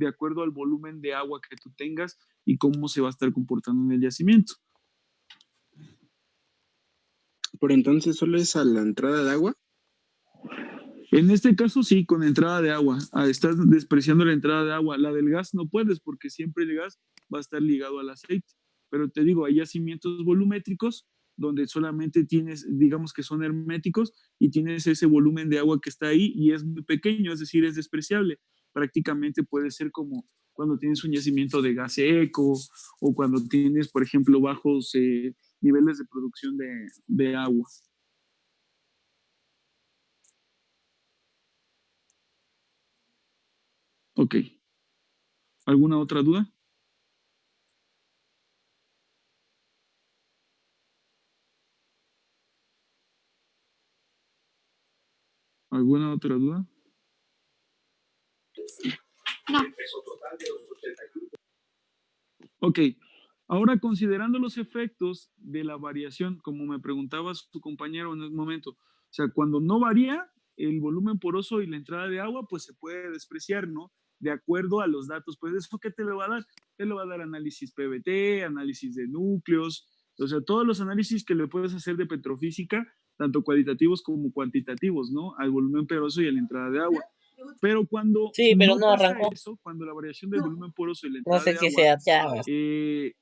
de acuerdo al volumen de agua que tú tengas y cómo se va a estar comportando en el yacimiento. Por entonces, ¿solo es a la entrada de agua? En este caso sí, con entrada de agua. Estás despreciando la entrada de agua. La del gas no puedes porque siempre el gas va a estar ligado al aceite. Pero te digo, hay yacimientos volumétricos donde solamente tienes, digamos que son herméticos y tienes ese volumen de agua que está ahí y es muy pequeño, es decir, es despreciable. Prácticamente puede ser como cuando tienes un yacimiento de gas seco o cuando tienes, por ejemplo, bajos niveles de producción de agua. Ok. ¿Alguna otra duda? ¿Alguna otra duda? No. Ok. Ahora, considerando los efectos de la variación, como me preguntaba su compañero en un momento, o sea, cuando no varía el volumen poroso y la entrada de agua, pues se puede despreciar, ¿no? De acuerdo a los datos, pues eso que te lo va a dar, te lo va a dar análisis PBT, análisis de núcleos, o sea, todos los análisis que le puedes hacer de petrofísica, tanto cualitativos como cuantitativos, ¿no? Al volumen poroso y a la entrada de agua. Pero cuando Sí, pero no no pasa arrancó. eso, cuando la variación del volumen poroso y la No entrada sé de qué agua sea ya.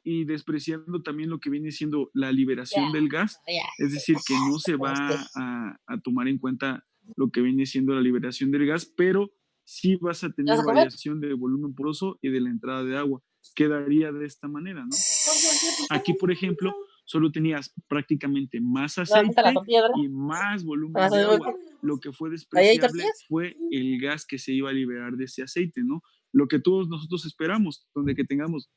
y despreciando también lo que viene siendo la liberación del gas, es decir, que no se va a tomar en cuenta lo que viene siendo la liberación del gas, pero sí vas a ¿Vas tener a comer? variación de volumen poroso y de la entrada de agua. Quedaría de esta manera, ¿no? Aquí, por ejemplo, solo tenías prácticamente más No, aquí está la aceite tortilla, ¿verdad? y más ¿Vas a volumen de hacer agua. hueco? Lo que fue ¿Ahí hay despreciable tortillas? fue el gas que se iba a liberar de ese aceite, ¿no? Lo que todos nosotros esperamos, donde que tengamos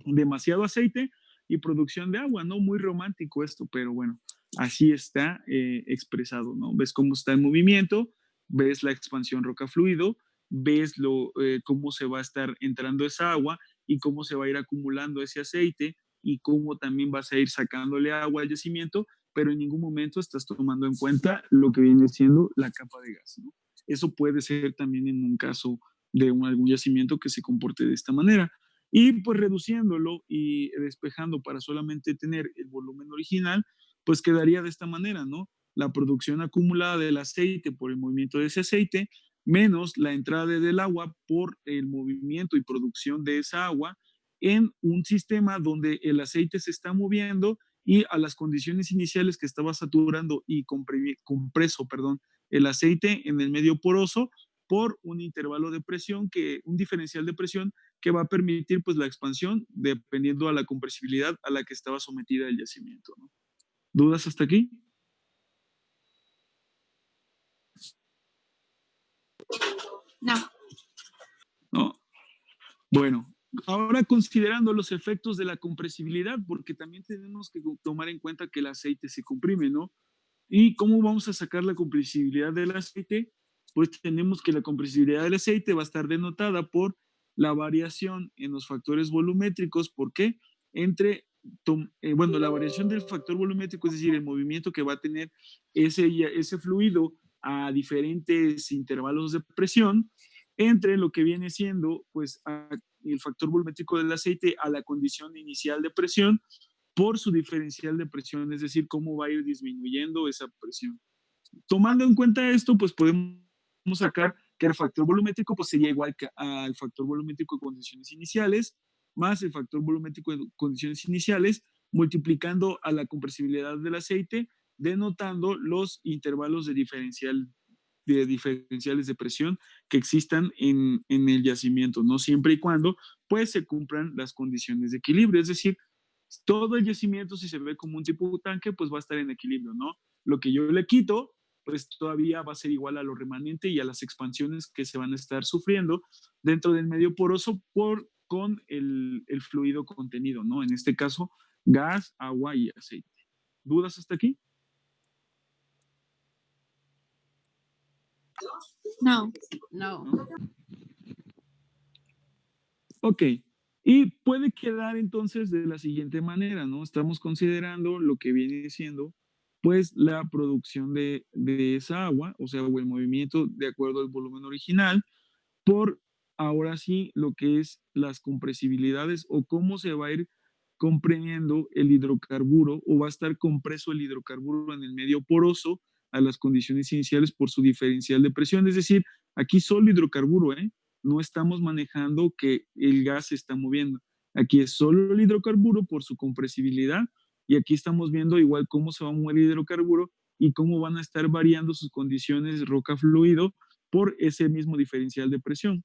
demasiado aceite y producción de agua, ¿no? Muy romántico esto, pero bueno, así está expresado, ¿no? Ves cómo está el movimiento, ves la expansión roca-fluido, ves cómo se va a estar entrando esa agua y cómo se va a ir acumulando ese aceite y cómo también vas a ir sacándole agua al yacimiento, pero en ningún momento estás tomando en cuenta lo que viene siendo la capa de gas, ¿no? Eso puede ser también en un caso de algún yacimiento que se comporte de esta manera. Y pues reduciéndolo y despejando para solamente tener el volumen original, pues quedaría de esta manera, ¿no? La producción acumulada del aceite por el movimiento de ese aceite, menos la entrada del agua por el movimiento y producción de esa agua en un sistema donde el aceite se está moviendo y a las condiciones iniciales que estaba saturando y compreso, perdón, el aceite en el medio poroso por un intervalo de presión, un diferencial de presión que va a permitir pues la expansión dependiendo a la compresibilidad a la que estaba sometida el yacimiento, ¿no? ¿Dudas hasta aquí? No. No. Bueno, ahora considerando los efectos de la compresibilidad, porque también tenemos que tomar en cuenta que el aceite se comprime, ¿no? ¿Y cómo vamos a sacar la compresibilidad del aceite? Pues tenemos que la compresibilidad del aceite va a estar denotada por la variación en los factores volumétricos. ¿Por qué? Bueno, la variación del factor volumétrico, es decir, el movimiento que va a tener ese fluido a diferentes intervalos de presión, entre lo que viene siendo pues el factor volumétrico del aceite a la condición inicial de presión por su diferencial de presión, es decir, cómo va a ir disminuyendo esa presión. Tomando en cuenta esto, pues podemos sacar que el factor volumétrico pues, sería igual al factor volumétrico de condiciones iniciales, más el factor volumétrico de condiciones iniciales, multiplicando a la compresibilidad del aceite, denotando los intervalos de diferenciales de presión que existan en el yacimiento, ¿no? Siempre y cuando pues se cumplan las condiciones de equilibrio, es decir, todo el yacimiento, si se ve como un tipo de tanque, pues va a estar en equilibrio, ¿no? Lo que yo le quito, pues todavía va a ser igual a lo remanente y a las expansiones que se van a estar sufriendo dentro del medio poroso con el fluido contenido, ¿no? En este caso, gas, agua y aceite. ¿Dudas hasta aquí? No. No. Ok. Y puede quedar entonces de la siguiente manera, ¿no? Estamos considerando lo que viene siendo, pues, la producción de esa agua, o sea, o el movimiento de acuerdo al volumen original, por ahora sí lo que es las compresibilidades o cómo se va a ir comprimiendo el hidrocarburo o va a estar compreso el hidrocarburo en el medio poroso a las condiciones iniciales por su diferencial de presión. Es decir, aquí solo hidrocarburo, ¿eh? No estamos manejando que el gas se está moviendo. Aquí es solo el hidrocarburo por su compresibilidad y aquí estamos viendo igual cómo se va a mover el hidrocarburo y cómo van a estar variando sus condiciones roca-fluido por ese mismo diferencial de presión,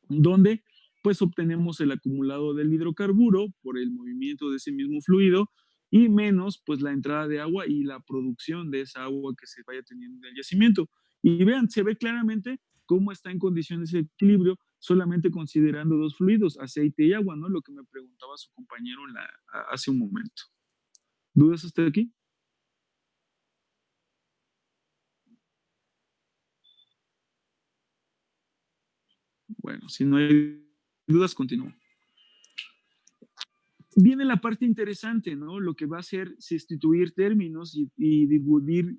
donde pues obtenemos el acumulado del hidrocarburo por el movimiento de ese mismo fluido y menos pues la entrada de agua y la producción de esa agua que se vaya teniendo en el yacimiento. Y vean, se ve claramente cómo está en condiciones de equilibrio solamente considerando dos fluidos, aceite y agua, ¿no? Lo que me preguntaba su compañero hace un momento. ¿Dudas hasta aquí? Bueno, si no hay dudas, continúo. Viene la parte interesante, ¿no? Lo que va a hacer sustituir términos y dividir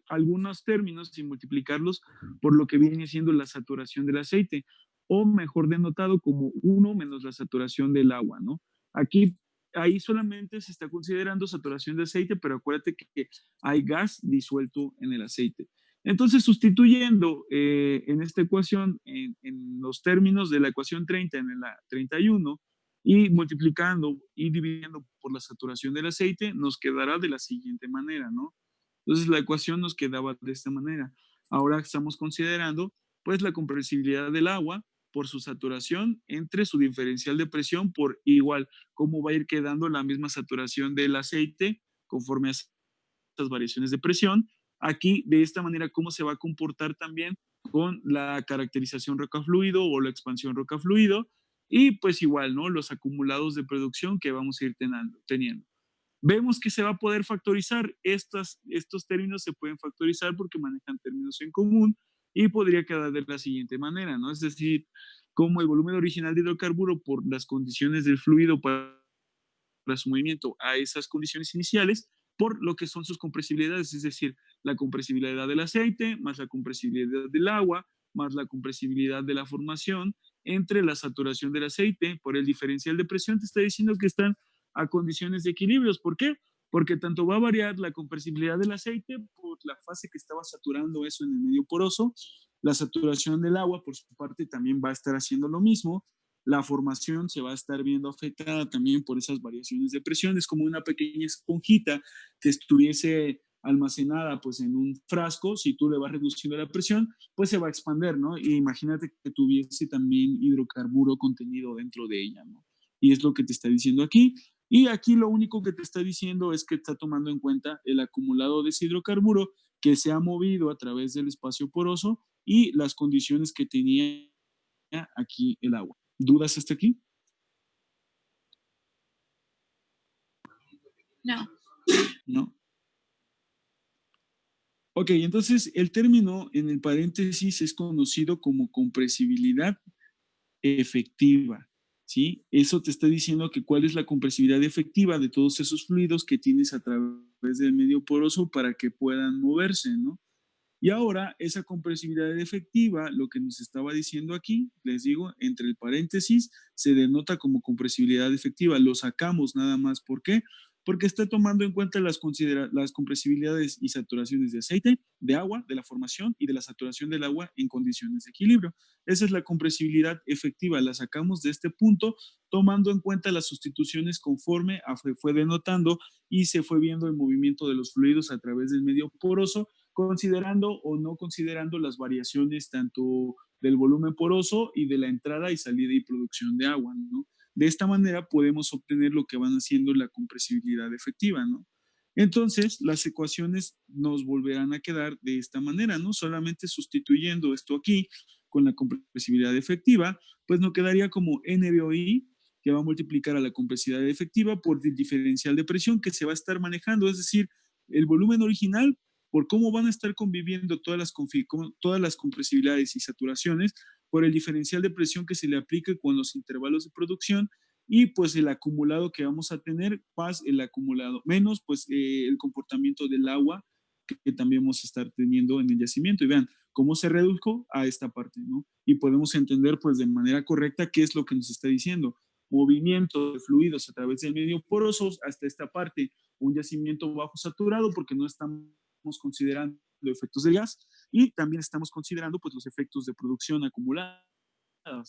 algunos términos y multiplicarlos por lo que viene siendo la saturación del aceite, o mejor denotado como 1 menos la saturación del agua, ¿no? Ahí solamente se está considerando saturación de aceite, pero acuérdate que hay gas disuelto en el aceite. Entonces, sustituyendo en esta ecuación, en los términos de la ecuación 30 en la 31, y multiplicando y dividiendo por la saturación del aceite, nos quedará de la siguiente manera, ¿no? Entonces la ecuación nos quedaba de esta manera. Ahora estamos considerando pues la compresibilidad del agua por su saturación entre su diferencial de presión por igual cómo va a ir quedando la misma saturación del aceite conforme a estas variaciones de presión. Aquí de esta manera cómo se va a comportar también con la caracterización roca-fluido o la expansión roca-fluido y pues igual, ¿no? Los acumulados de producción que vamos a ir teniendo. Vemos que se va a poder factorizar. Estos términos se pueden factorizar porque manejan términos en común y podría quedar de la siguiente manera, ¿no? Es decir, como el volumen original de hidrocarburo por las condiciones del fluido para su movimiento a esas condiciones iniciales, por lo que son sus compresibilidades, es decir, la compresibilidad del aceite, más la compresibilidad del agua, más la compresibilidad de la formación, entre la saturación del aceite por el diferencial de presión, te está diciendo que están a condiciones de equilibrios. ¿Por qué? Porque tanto va a variar la compresibilidad del aceite por la fase que estaba saturando eso en el medio poroso, la saturación del agua por su parte también va a estar haciendo lo mismo, la formación se va a estar viendo afectada también por esas variaciones de presión. Es como una pequeña esponjita que estuviese almacenada pues en un frasco. Si tú le vas reduciendo la presión, pues se va a expander, ¿no? Y imagínate que tuviese también hidrocarburo contenido dentro de ella, ¿no? Y es lo que te está diciendo aquí. Y aquí lo único que te está diciendo es que está tomando en cuenta el acumulado de ese hidrocarburo que se ha movido a través del espacio poroso y las condiciones que tenía aquí el agua. ¿Dudas hasta aquí? No. No. Ok, entonces el término en el paréntesis es conocido como compresibilidad efectiva, ¿sí? Eso te está diciendo que cuál es la compresibilidad efectiva de todos esos fluidos que tienes a través del medio poroso para que puedan moverse, ¿no? Y ahora esa compresibilidad efectiva, lo que nos estaba diciendo aquí, les digo, entre el paréntesis, se denota como compresibilidad efectiva. Lo sacamos nada más. ¿Por qué? Porque está tomando en cuenta las compresibilidades y saturaciones de aceite, de agua, de la formación y de la saturación del agua en condiciones de equilibrio. Esa es la compresibilidad efectiva. La sacamos de este punto tomando en cuenta las sustituciones conforme fue denotando y se fue viendo el movimiento de los fluidos a través del medio poroso, considerando o no considerando las variaciones tanto del volumen poroso y de la entrada y salida y producción de agua, ¿no? De esta manera podemos obtener lo que van haciendo la compresibilidad efectiva, ¿no? Entonces, las ecuaciones nos volverán a quedar de esta manera, ¿no? Solamente sustituyendo esto aquí con la compresibilidad efectiva, pues nos quedaría como NBOI, que va a multiplicar a la compresibilidad efectiva por el diferencial de presión que se va a estar manejando, es decir, el volumen original por cómo van a estar conviviendo todas las compresibilidades y saturaciones, por el diferencial de presión que se le aplique con los intervalos de producción y pues el acumulado que vamos a tener, más el acumulado, menos pues el comportamiento del agua que también vamos a estar teniendo en el yacimiento. Y vean cómo se redujo a esta parte, ¿no? Y podemos entender pues de manera correcta qué es lo que nos está diciendo. Movimiento de fluidos a través del medio poroso hasta esta parte, un yacimiento bajo saturado porque no estamos considerando efectos del gas y también estamos considerando pues los efectos de producción acumulados,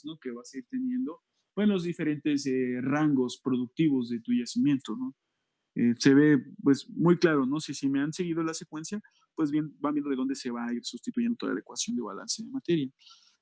¿no? Que vas a ir teniendo pues los diferentes rangos productivos de tu yacimiento, ¿no? Se ve pues muy claro, ¿no? Si me han seguido la secuencia, pues bien, van viendo de dónde se va a ir sustituyendo toda la ecuación de balance de materia.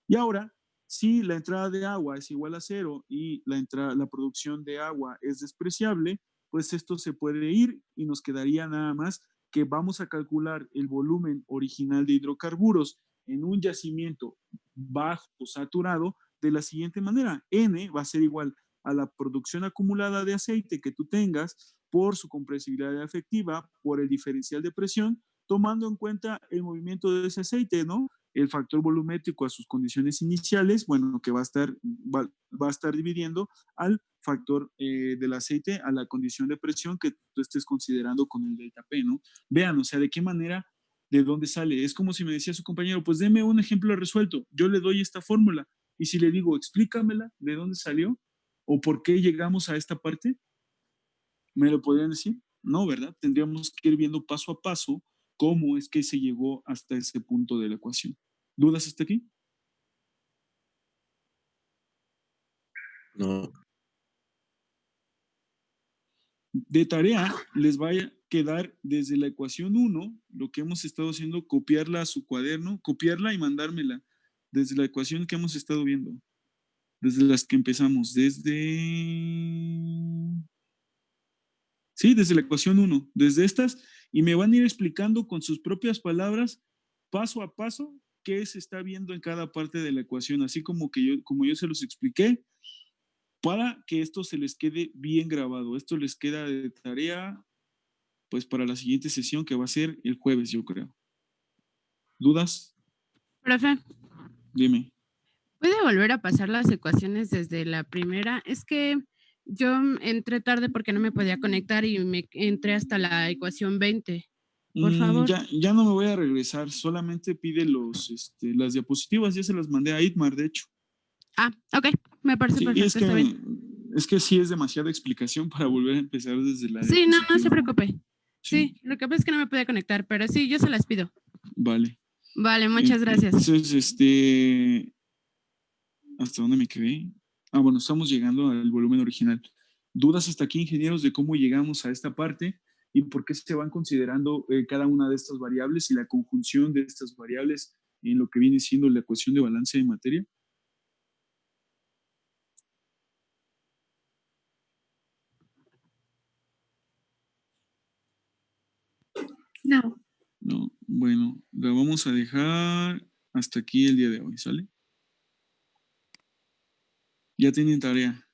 Y ahora, si la entrada de agua es igual a cero y la producción de agua es despreciable, pues esto se puede ir y nos quedaría nada más que vamos a calcular el volumen original de hidrocarburos en un yacimiento bajo saturado de la siguiente manera. N va a ser igual a la producción acumulada de aceite que tú tengas por su compresibilidad efectiva, por el diferencial de presión, tomando en cuenta el movimiento de ese aceite, ¿no? El factor volumétrico a sus condiciones iniciales, bueno, que va a estar dividiendo al factor del aceite a la condición de presión que tú estés considerando con el delta P, ¿no? Vean, o sea, de qué manera, de dónde sale. Es como si me decía su compañero, pues deme un ejemplo resuelto. Yo le doy esta fórmula y si le digo, explícamela, de dónde salió o por qué llegamos a esta parte, ¿me lo podrían decir? No, ¿verdad? Tendríamos que ir viendo paso a paso cómo es que se llegó hasta ese punto de la ecuación. ¿Dudas hasta aquí? No. De tarea les va a quedar desde la ecuación 1, lo que hemos estado haciendo, copiarla a su cuaderno, copiarla y mandármela desde la ecuación que hemos estado viendo, desde las que empezamos, desde la ecuación 1, desde estas, y me van a ir explicando con sus propias palabras, paso a paso, qué se está viendo en cada parte de la ecuación, así como yo se los expliqué, para que esto se les quede bien grabado. Esto les queda de tarea, pues para la siguiente sesión que va a ser el jueves, yo creo. ¿Dudas? Profe, Dime. ¿puede volver a pasar las ecuaciones desde la primera? Es que yo entré tarde porque no me podía conectar y me entré hasta la ecuación 20. Por favor. Ya no me voy a regresar, solamente pide las diapositivas, ya se las mandé a Itmar, de hecho. Ah, ok, me parece Sí, perfecto, está bien. es que sí es demasiada explicación para volver a empezar desde la Sí, no se diapositiva. preocupe. Sí. Sí, lo que pasa es que no me podía conectar, pero sí, yo se las pido. Vale. Vale, muchas gracias. Entonces, ¿hasta dónde me quedé? Ah, bueno, estamos llegando al volumen original. ¿Dudas hasta aquí, ingenieros, de cómo llegamos a esta parte y por qué se van considerando cada una de estas variables y la conjunción de estas variables en lo que viene siendo la ecuación de balance de materia? No. No, bueno, la vamos a dejar hasta aquí el día de hoy, ¿sale? Ya tienen tarea.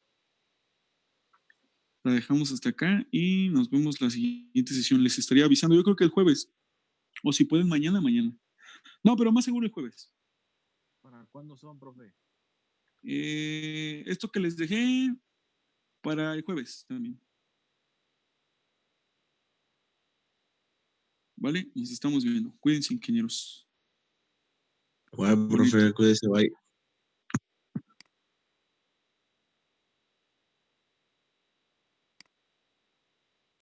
La dejamos hasta acá y nos vemos la siguiente sesión. Les estaría avisando, yo creo que el jueves. O si pueden mañana, mañana. No, pero más seguro el jueves. ¿Para cuándo son, profe? Esto que les dejé para el jueves también. ¿Vale? Nos estamos viendo. Cuídense, ingenieros. Guau, profe, cuídese, bye.